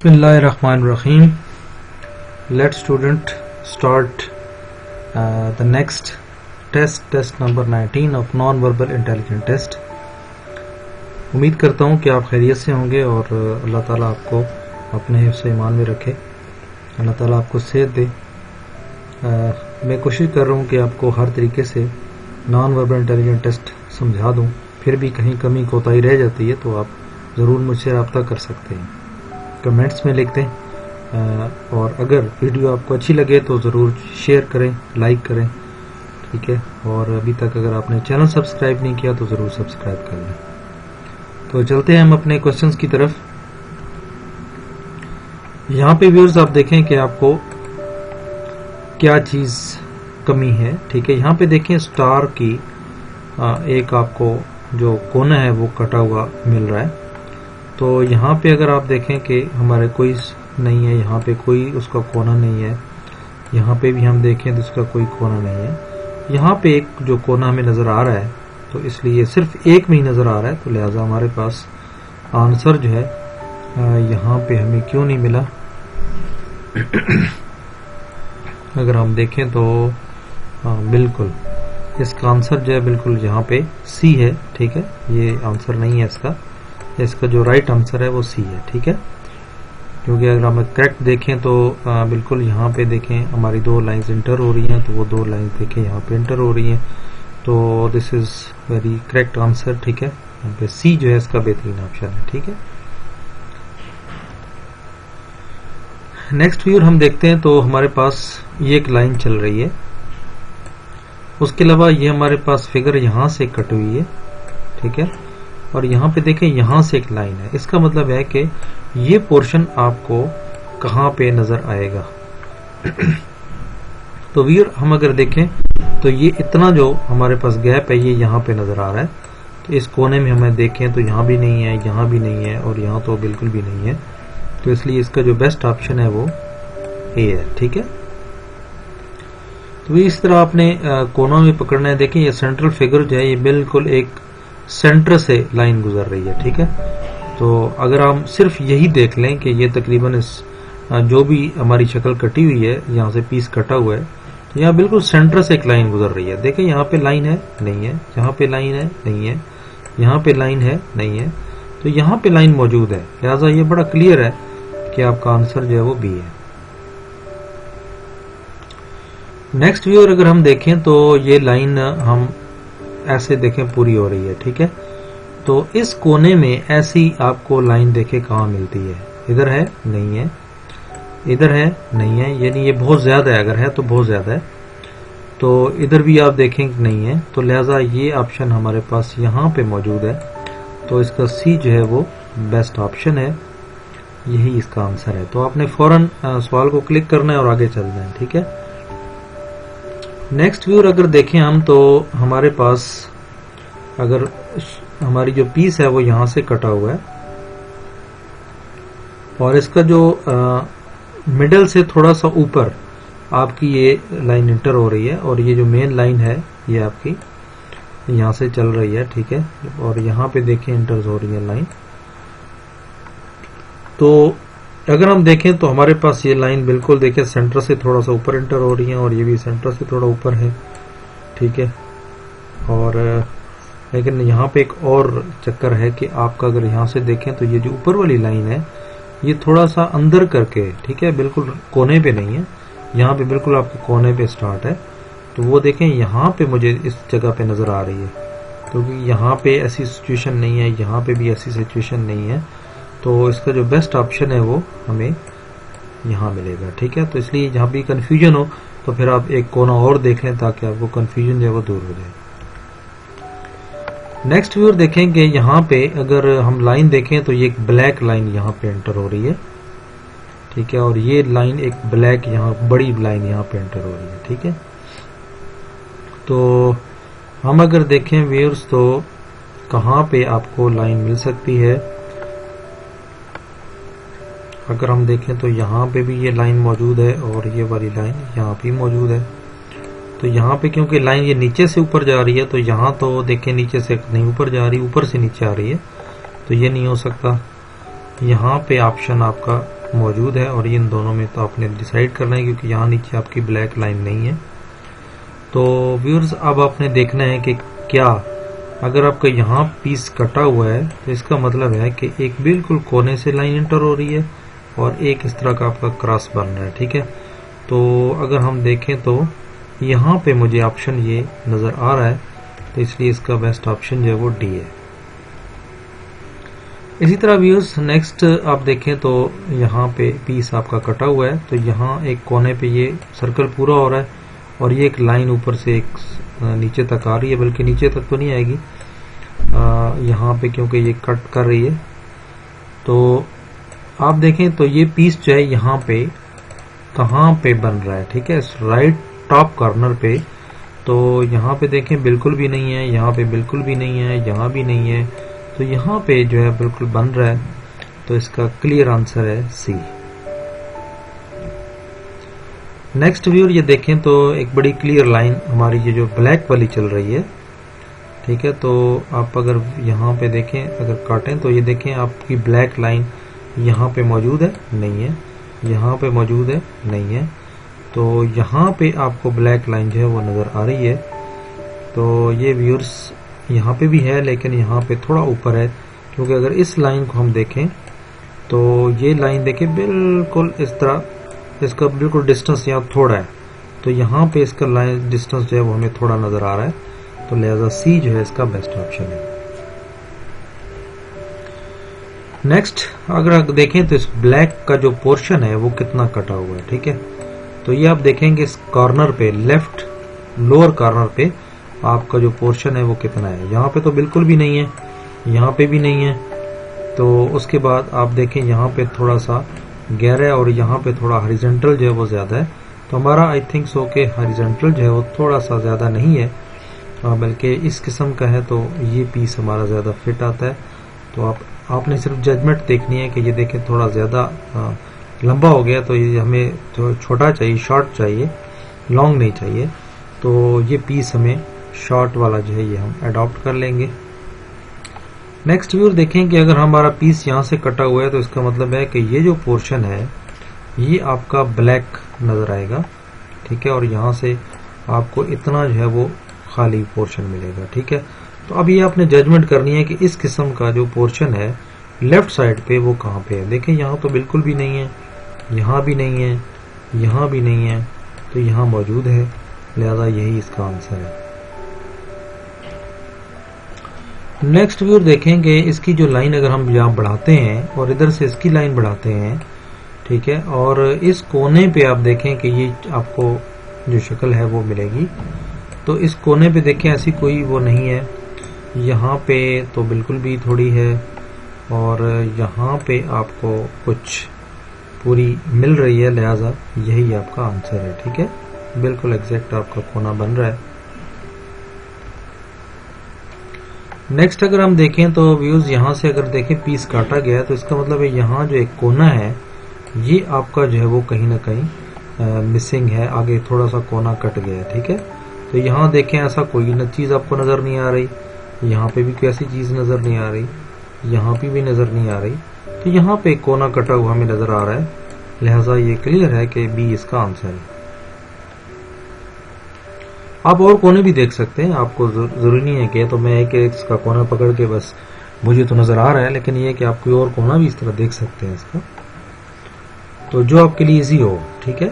Bismillahirrahmanirrahim. Let student start the next test number 19 of non-verbal intelligence test. उम्मीद करता हूँ कि आप खैरियत से होंगे और अल्लाह ताला आपको अपने हिफ्ज़ ईमान में रखे, अल्लाह ताला आपको सेहत दे। मैं कोशिश कर रहा हूँ कि आपको हर तरीके से नॉन वर्बल इंटेलिजेंस टेस्ट समझा दूँ। फिर भी कहीं कमी कोताही रह जाती है तो आप ज़रूर मुझसे रब्ता कर सकते हैं, कमेंट्स में लिख दें। और अगर वीडियो आपको अच्छी लगे तो ज़रूर शेयर करें, लाइक करें, ठीक है। और अभी तक अगर आपने चैनल सब्सक्राइब नहीं किया तो ज़रूर सब्सक्राइब कर लें। तो चलते हैं हम अपने क्वेश्चंस की तरफ। यहाँ पे व्यूअर्स आप देखें कि आपको क्या चीज़ कमी है, ठीक है। यहाँ पे देखें स्टार की एक आपको जो कोना है वो कटा हुआ मिल रहा है। तो यहाँ पे अगर आप देखें कि हमारे कोई नहीं है, यहाँ पे कोई उसका कोना नहीं है, यहाँ पे भी हम देखें तो उसका कोई कोना नहीं है। यहाँ पे एक जो कोना हमें नज़र आ रहा है तो इसलिए सिर्फ एक में ही नज़र आ रहा है, तो लिहाजा हमारे पास आंसर जो है यहाँ पे हमें क्यों नहीं मिला। अगर हम देखें तो बिल्कुल इसका आंसर जो है बिल्कुल यहाँ पे सी है, ठीक है। ये आंसर नहीं है इसका जो राइट आंसर है वो सी है, ठीक है। क्योंकि अगर हम करेक्ट देखें तो बिल्कुल यहाँ पे देखें हमारी दो लाइंस इंटर हो रही हैं, तो वो दो लाइंस देखें यहाँ पे इंटर हो रही हैं, तो this is very correct answer, ठीक है। यहाँ पे सी जो है इसका बेहतरीन ऑप्शन है, ठीक है। नेक्स्ट व्यूअर हम देखते हैं तो हमारे पास ये एक लाइन चल रही है, उसके अलावा ये हमारे पास फिगर यहाँ से कट हुई है, ठीक है। और यहाँ पे देखें यहाँ से एक लाइन है, इसका मतलब है कि ये पोर्शन आपको कहाँ पे नजर आएगा। तो व्यूअर हम अगर देखें तो ये इतना जो हमारे पास गैप है ये यहाँ पे नजर आ रहा है। तो इस कोने में हमें देखें तो यहाँ भी नहीं है, यहाँ भी नहीं है और यहाँ तो बिल्कुल भी नहीं है। तो इसलिए इसका जो बेस्ट ऑप्शन है वो ए है, ठीक है। तो इस तरह आपने कोनों में पकड़ना है। देखें ये सेंट्रल फिगर जो है ये बिल्कुल एक सेंटर से लाइन गुजर रही है, ठीक है। तो अगर हम सिर्फ यही देख लें कि ये तकरीबन इस जो भी हमारी शक्ल कटी हुई है, यहाँ से पीस कटा हुआ है, तो यहाँ बिल्कुल सेंटर से एक लाइन गुजर रही है। देखें यहाँ पे लाइन है, नहीं है, यहाँ पे लाइन है, नहीं है, यहाँ पे लाइन है, नहीं है, तो यहाँ पे लाइन मौजूद है। लिहाजा ये बड़ा क्लियर है कि आपका आंसर जो है वो बी है। नेक्स्ट व्यूअर अगर हम देखें तो ये लाइन हम ऐसे देखें पूरी हो रही है, ठीक है। तो इस कोने में ऐसी आपको लाइन देखें कहाँ मिलती है, इधर है, नहीं है, इधर है, नहीं है, यानी ये बहुत ज्यादा है, अगर है तो बहुत ज्यादा है। तो इधर भी आप देखें कि नहीं है, तो लिहाजा ये ऑप्शन हमारे पास यहाँ पे मौजूद है। तो इसका सी जो है वो बेस्ट ऑप्शन है, यही इसका आंसर है। तो आपने फौरन सवाल को क्लिक करना है और आगे चलना है, ठीक है। नेक्स्ट व्यूअर अगर देखें हम तो हमारे पास अगर हमारी जो पीस है वो यहाँ से कटा हुआ है और इसका जो मिडल से थोड़ा सा ऊपर आपकी ये लाइन इंटर हो रही है और ये जो मेन लाइन है ये आपकी यहाँ से चल रही है, ठीक है। और यहाँ पे देखें इंटर हो रही है लाइन। तो अगर हम देखें तो हमारे पास ये लाइन बिल्कुल देखें सेंटर से थोड़ा सा ऊपर इंटर हो रही है और ये भी सेंटर से थोड़ा ऊपर है, ठीक है। और लेकिन यहाँ पे एक और चक्कर है कि आपका अगर यहाँ से देखें तो ये जो ऊपर वाली लाइन है ये थोड़ा सा अंदर करके, ठीक है, बिल्कुल कोने पे नहीं है, यहाँ पे बिल्कुल आपके कोने पे स्टार्ट है। तो वो देखें यहाँ पे मुझे इस जगह पे नजर आ रही है, क्योंकि यहाँ पे ऐसी सिचुएशन नहीं है, यहाँ पे भी ऐसी सिचुएशन नहीं है। तो इसका जो बेस्ट ऑप्शन है वो हमें यहाँ मिलेगा, ठीक है। तो इसलिए जहाँ भी कंफ्यूजन हो तो फिर आप एक कोना और देख लें ताकि आपको कंफ्यूजन जो है वो दूर हो जाए। नेक्स्ट व्यूअर देखेंगे यहाँ पे अगर हम लाइन देखें तो ये एक ब्लैक लाइन यहाँ पे एंटर हो रही है, ठीक है। और ये लाइन एक ब्लैक यहाँ बड़ी लाइन यहाँ पे एंटर हो रही है, ठीक है। तो हम अगर देखें व्यूअर्स तो कहाँ पे आपको लाइन मिल सकती है। अगर हम देखें तो यहाँ पे भी ये लाइन मौजूद है और ये वाली लाइन यहाँ भी मौजूद है। तो यहाँ पे क्योंकि लाइन ये नीचे से ऊपर जा रही है तो यहाँ तो देखें नीचे से नहीं ऊपर जा रही, ऊपर से नीचे आ रही है, तो ये नहीं हो सकता। यहाँ पे ऑप्शन आपका मौजूद है, और इन दोनों में तो आपने डिसाइड करना है क्योंकि यहाँ नीचे आपकी ब्लैक लाइन नहीं है। तो व्यूअर्स अब आपने देखना है कि क्या अगर आपका यहाँ पीस कटा हुआ है तो इसका मतलब है कि एक बिल्कुल कोने से लाइन इंटर हो रही है और एक इस तरह का आपका क्रॉस बन रहा है। ठीक है, तो अगर हम देखें तो यहाँ पे मुझे ऑप्शन ये नज़र आ रहा है, तो इसलिए इसका बेस्ट ऑप्शन जो है वो डी है। इसी तरह व्यूअर्स नेक्स्ट आप देखें तो यहाँ पे पीस आपका कटा हुआ है, तो यहाँ एक कोने पे ये सर्कल पूरा हो रहा है और ये एक लाइन ऊपर से एक नीचे तक आ रही है, बल्कि नीचे तक तो नहीं आएगी यहाँ पे क्योंकि ये कट कर रही है। तो आप देखें तो ये पीस जो है यहाँ पे कहाँ पे बन रहा है, ठीक है, राइट टॉप कॉर्नर पे। तो यहाँ पे देखें बिल्कुल भी नहीं है, यहाँ पे बिल्कुल भी नहीं है, यहाँ भी नहीं है, तो यहाँ पे जो है बिल्कुल बन रहा है। तो इसका क्लियर आंसर है सी। नेक्स्ट व्यूअर ये देखें तो एक बड़ी क्लियर लाइन हमारी ये जो ब्लैक वाली चल रही है, ठीक है। तो आप अगर यहाँ पे देखें, अगर काटें तो ये देखें आपकी ब्लैक लाइन यहाँ पे मौजूद है, नहीं है, यहाँ पे मौजूद है, नहीं है। तो यहाँ पे आपको ब्लैक लाइन जो है वो नज़र आ रही है। तो ये व्यूअर्स यहाँ पे भी है लेकिन यहाँ पे थोड़ा ऊपर है, क्योंकि अगर इस लाइन को हम देखें तो ये लाइन देखें बिल्कुल इस तरह, इसका बिल्कुल डिस्टेंस यहाँ थोड़ा है, तो यहाँ पे इसका लाइन डिस्टेंस जो है वो हमें थोड़ा नज़र आ रहा है। तो लिहाजा सी जो है इसका बेस्ट ऑप्शन है। नेक्स्ट अगर आप देखें तो इस ब्लैक का जो पोर्शन है वो कितना कटा हुआ है, ठीक है। तो ये आप देखेंगे इस कॉर्नर पे, लेफ्ट लोअर कॉर्नर पे आपका जो पोर्शन है वो कितना है। यहाँ पे तो बिल्कुल भी नहीं है, यहाँ पे भी नहीं है। तो उसके बाद आप देखें यहाँ पे थोड़ा सा गहरा है और यहाँ पे थोड़ा हॉरिजॉन्टल जो है वो ज़्यादा है। तो हमारा आई थिंक सो के हॉरिजॉन्टल जो है वो थोड़ा सा ज़्यादा नहीं है, बल्कि इस किस्म का है, तो ये पीस हमारा ज़्यादा फिट आता है। तो आपने सिर्फ जजमेंट देखनी है कि ये देखें थोड़ा ज़्यादा लंबा हो गया, तो ये हमें तो छोटा चाहिए, शॉर्ट चाहिए, लॉन्ग नहीं चाहिए। तो ये पीस हमें शॉर्ट वाला जो है ये हम अडॉप्ट कर लेंगे। नेक्स्ट व्यूअर देखें कि अगर हमारा पीस यहाँ से कटा हुआ है तो इसका मतलब है कि ये जो पोर्शन है ये आपका ब्लैक नज़र आएगा, ठीक है, और यहाँ से आपको इतना जो है वो खाली पोर्शन मिलेगा, ठीक है। तो अब ये आपने जजमेंट करनी है कि इस किस्म का जो पोर्शन है लेफ्ट साइड पे वो कहाँ पे है। देखें यहाँ तो बिल्कुल भी नहीं है, यहाँ भी नहीं है, यहाँ भी नहीं है, तो यहाँ मौजूद है, लिहाजा यही इसका आंसर है। नेक्स्ट व्यूअर देखें कि इसकी जो लाइन अगर हम यहाँ बढ़ाते हैं और इधर से इसकी लाइन बढ़ाते हैं, ठीक है, और इस कोने पे आप देखें कि ये आपको जो शक्ल है वो मिलेगी। तो इस कोने पे देखें ऐसी कोई वो नहीं है, यहाँ पे तो बिल्कुल भी थोड़ी है, और यहाँ पे आपको कुछ पूरी मिल रही है, लिहाजा यही आपका आंसर है, ठीक है, बिल्कुल एग्जैक्ट आपका कोना बन रहा है। नेक्स्ट अगर हम देखें तो व्यूज यहाँ से अगर देखें पीस काटा गया है, तो इसका मतलब है यहाँ जो एक कोना है ये आपका जो है वो कहीं ना कहीं मिसिंग है, आगे थोड़ा सा कोना कट गया है, ठीक है। तो यहाँ देखें ऐसा कोई चीज़ आपको नज़र नहीं आ रही, यहाँ पे भी कोई ऐसी चीज़ नज़र नहीं आ रही, यहाँ पे भी नज़र नहीं आ रही, तो यहाँ पे एक कोना कटा हुआ हमें नज़र आ रहा है, लिहाजा ये क्लियर है कि बी इसका आंसर है। आप और कोने भी देख सकते हैं, आपको जरूरी नहीं है कि तो मैं एक इसका कोना पकड़ के बस मुझे तो नज़र आ रहा है, लेकिन ये कि आप कोई और कोना भी इस तरह देख सकते हैं इसका, तो जो आपके लिए इजी हो, ठीक है।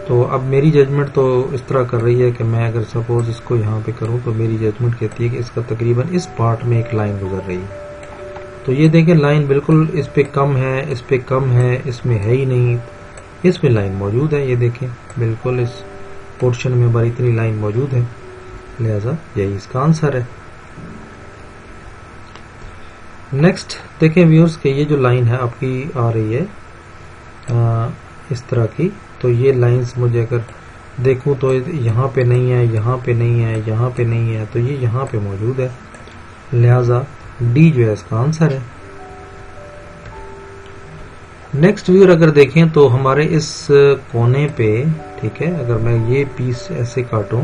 तो अब मेरी जजमेंट तो इस तरह कर रही है कि मैं अगर सपोज इसको यहाँ पे करूँ तो मेरी जजमेंट कहती है कि इसका तकरीबन इस पार्ट में एक लाइन गुजर रही है। तो ये देखें लाइन बिल्कुल इस पे कम है, इस पे कम है, इसमें है ही नहीं, इसमें लाइन मौजूद है, ये देखें बिल्कुल इस पोर्शन में हमारी इतनी लाइन मौजूद है, लिहाजा यही इसका आंसर है। नेक्स्ट देखें व्यूअर्स कि ये जो लाइन है आपकी आ रही है इस तरह की, तो ये लाइंस मुझे अगर देखूं तो यहाँ पे नहीं है, यहाँ पे नहीं है, यहाँ पे नहीं है, तो ये यहाँ पे मौजूद है, लिहाजा डी जो है इसका आंसर है। नेक्स्ट व्यूअर अगर देखें तो हमारे इस कोने पे, ठीक है, अगर मैं ये पीस ऐसे काटूं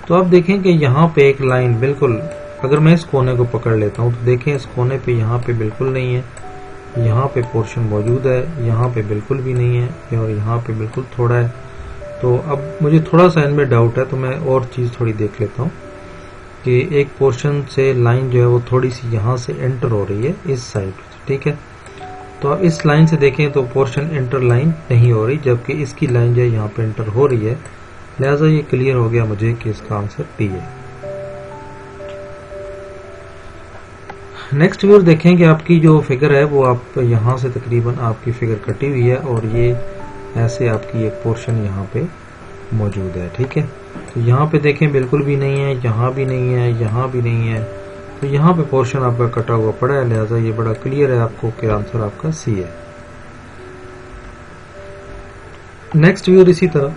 तो आप देखें कि यहाँ पे एक लाइन बिल्कुल, अगर मैं इस कोने को पकड़ लेता हूँ तो देखें इस कोने पे यहाँ पे बिल्कुल नहीं है, यहाँ पे पोर्शन मौजूद है, यहाँ पे बिल्कुल भी नहीं है और यहाँ पे बिल्कुल थोड़ा है। तो अब मुझे थोड़ा सा इनमें डाउट है, तो मैं और चीज़ थोड़ी देख लेता हूँ कि एक पोर्शन से लाइन जो है वो थोड़ी सी यहाँ से एंटर हो रही है इस साइड, ठीक है। तो अब इस लाइन से देखें तो पोर्शन एंटर लाइन नहीं हो रही, जबकि इसकी लाइन जो है यहाँ पे एंटर हो रही है। लिहाजा ये क्लियर हो गया मुझे कि इसका आंसर डी है। नेक्स्ट व्यूअर देखें कि आपकी जो फिगर है वो आप यहाँ से तकरीबन आपकी फिगर कटी हुई है और ये ऐसे आपकी एक पोर्शन यहाँ पे मौजूद है, ठीक है। तो यहाँ पे देखें बिल्कुल भी नहीं है, यहाँ भी नहीं है, यहाँ भी नहीं है, तो यहाँ पे पोर्शन आपका कटा हुआ पड़ा है। लिहाजा ये बड़ा क्लियर है आपको कि आंसर आपका सी है। नेक्स्ट व्यूअर इसी तरह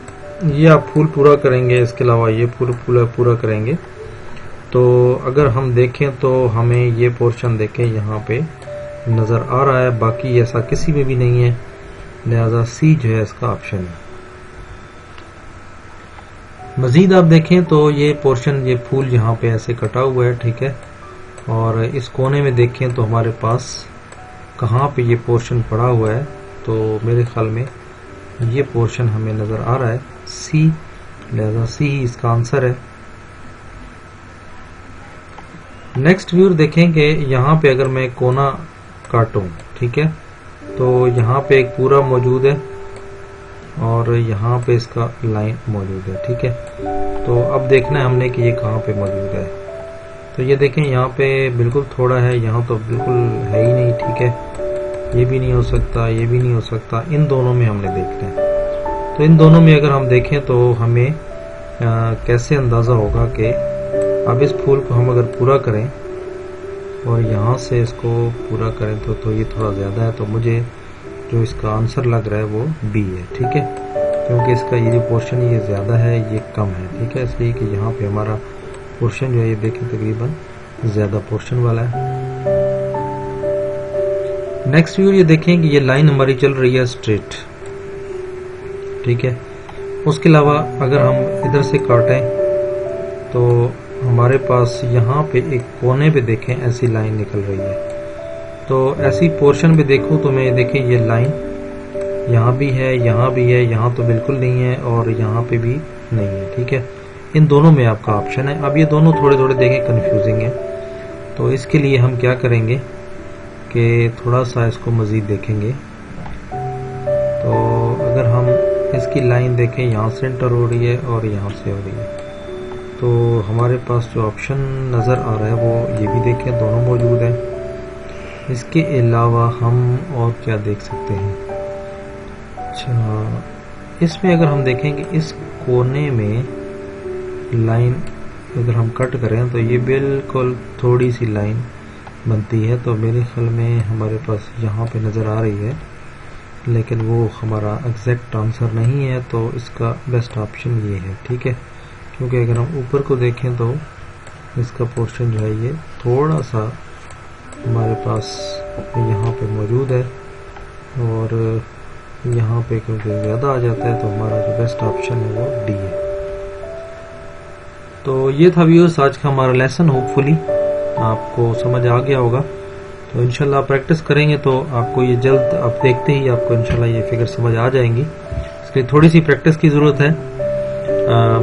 ये आप फूल पूरा करेंगे, इसके अलावा ये पूरा करेंगे। तो अगर हम देखें तो हमें ये पोर्शन देखें यहाँ पे नज़र आ रहा है, बाकी ऐसा किसी में भी नहीं है। लिहाजा सी जो है इसका ऑप्शन है। मजीद आप देखें तो ये पोर्शन, ये फूल यहाँ पे ऐसे कटा हुआ है, ठीक है। और इस कोने में देखें तो हमारे पास कहाँ पे ये पोर्शन पड़ा हुआ है, तो मेरे ख्याल में ये पोर्शन हमें नज़र आ रहा है सी। लिहाजा सी ही इसका आंसर है। नेक्स्ट व्यूअर देखें कि यहाँ पे अगर मैं कोना काटूं, ठीक है, तो यहाँ पे एक पूरा मौजूद है और यहाँ पे इसका लाइन मौजूद है, ठीक है। तो अब देखना है हमने कि ये कहाँ पे मौजूद है। तो ये देखें यहाँ पे बिल्कुल थोड़ा है, यहाँ तो बिल्कुल है ही नहीं, ठीक है। ये भी नहीं हो सकता, ये भी नहीं हो सकता, इन दोनों में हमने देखना है। तो इन दोनों में अगर हम देखें तो हमें कैसे अंदाज़ा होगा कि अब इस फूल को हम अगर पूरा करें और यहाँ से इसको पूरा करें तो ये थोड़ा ज़्यादा है। तो मुझे जो इसका आंसर लग रहा है वो बी है, ठीक है, क्योंकि इसका ये जो पोर्शन ये ज़्यादा है, ये कम है, ठीक है। इसलिए कि यहाँ पे हमारा पोर्शन जो है ये देखें तकरीबन ज़्यादा पोर्शन वाला है। नेक्स्ट व्यू ये देखें कि ये लाइन हमारी चल रही है स्ट्रेट, ठीक है। उसके अलावा अगर हम इधर से काटें तो हमारे पास यहाँ पे एक कोने पे देखें ऐसी लाइन निकल रही है। तो ऐसी पोर्शन पे देखूं तो मैं देखें ये लाइन यहाँ भी है, यहाँ भी है, यहाँ तो बिल्कुल नहीं है और यहाँ पे भी नहीं है, ठीक है। इन दोनों में आपका ऑप्शन है। अब ये दोनों थोड़े थोड़े देखें कंफ्यूजिंग है, तो इसके लिए हम क्या करेंगे कि थोड़ा सा इसको मज़ीद देखेंगे। तो अगर हम इसकी लाइन देखें, यहाँ से एंटर हो रही है और यहाँ से हो रही है, तो हमारे पास जो ऑप्शन नज़र आ रहा है वो ये भी देखें, दोनों मौजूद है। इसके अलावा हम और क्या देख सकते हैं? अच्छा, इसमें अगर हम देखें कि इस कोने में लाइन अगर हम कट करें तो ये बिल्कुल थोड़ी सी लाइन बनती है। तो मेरे ख्याल में हमारे पास यहाँ पे नज़र आ रही है, लेकिन वो हमारा एग्जैक्ट आंसर नहीं है। तो इसका बेस्ट ऑप्शन ये है, ठीक है, क्योंकि अगर हम ऊपर को देखें तो इसका पोर्शन जो है ये थोड़ा सा हमारे पास यहाँ पे मौजूद है और यहाँ पे क्योंकि ज़्यादा आ जाता है, तो हमारा जो बेस्ट ऑप्शन है वो डी है। तो ये था व्यूअर्स आज का हमारा लेसन। होपफुली आपको समझ आ गया होगा। तो इंशाल्लाह प्रैक्टिस करेंगे तो आपको ये जल्द, आप देखते ही आपको इंशाल्लाह ये फिगर समझ आ जाएंगी। इसके लिए थोड़ी सी प्रैक्टिस की ज़रूरत है।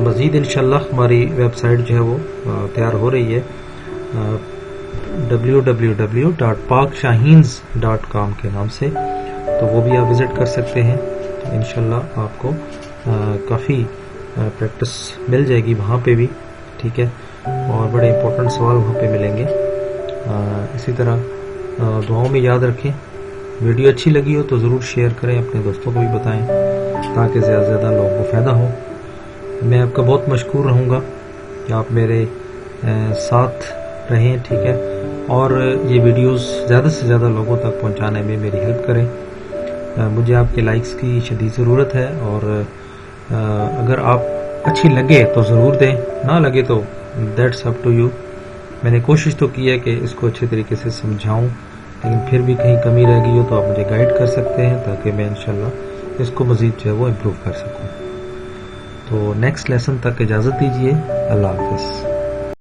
मज़ीद इंशाल्लाह हमारी वेबसाइट जो है वो तैयार हो रही है www.pakshahins.com के नाम से, तो वो भी आप विज़िट कर सकते हैं। तो इंशाल्लाह आपको काफ़ी प्रैक्टिस मिल जाएगी वहाँ पे भी, ठीक है, और बड़े इंपॉर्टेंट सवाल वहाँ पे मिलेंगे। इसी तरह दुआओं में याद रखें। वीडियो अच्छी लगी हो तो ज़रूर शेयर करें, अपने दोस्तों को भी बताएं ताकि ज़्यादा से ज़्यादा लोगों को फ़ायदा हो। मैं आपका बहुत मशकूर रहूँगा कि आप मेरे साथ रहें, ठीक है, और ये वीडियोस ज़्यादा से ज़्यादा लोगों तक पहुँचाने में मेरी हेल्प करें। मुझे आपके लाइक्स की शदीद ज़रूरत है और अगर आप अच्छी लगे तो ज़रूर दें, ना लगे तो दैट्स अप टू यू। मैंने कोशिश तो की है कि इसको अच्छे तरीके से समझाऊं, लेकिन फिर भी कहीं कमी रह गई हो तो आप मुझे गाइड कर सकते हैं ताकि मैं इंशाल्लाह इसको मज़ीद जो है वो इम्प्रूव कर सकूं। तो नेक्स्ट लेसन तक इजाज़त दीजिए। अल्लाह हाफ़िज़।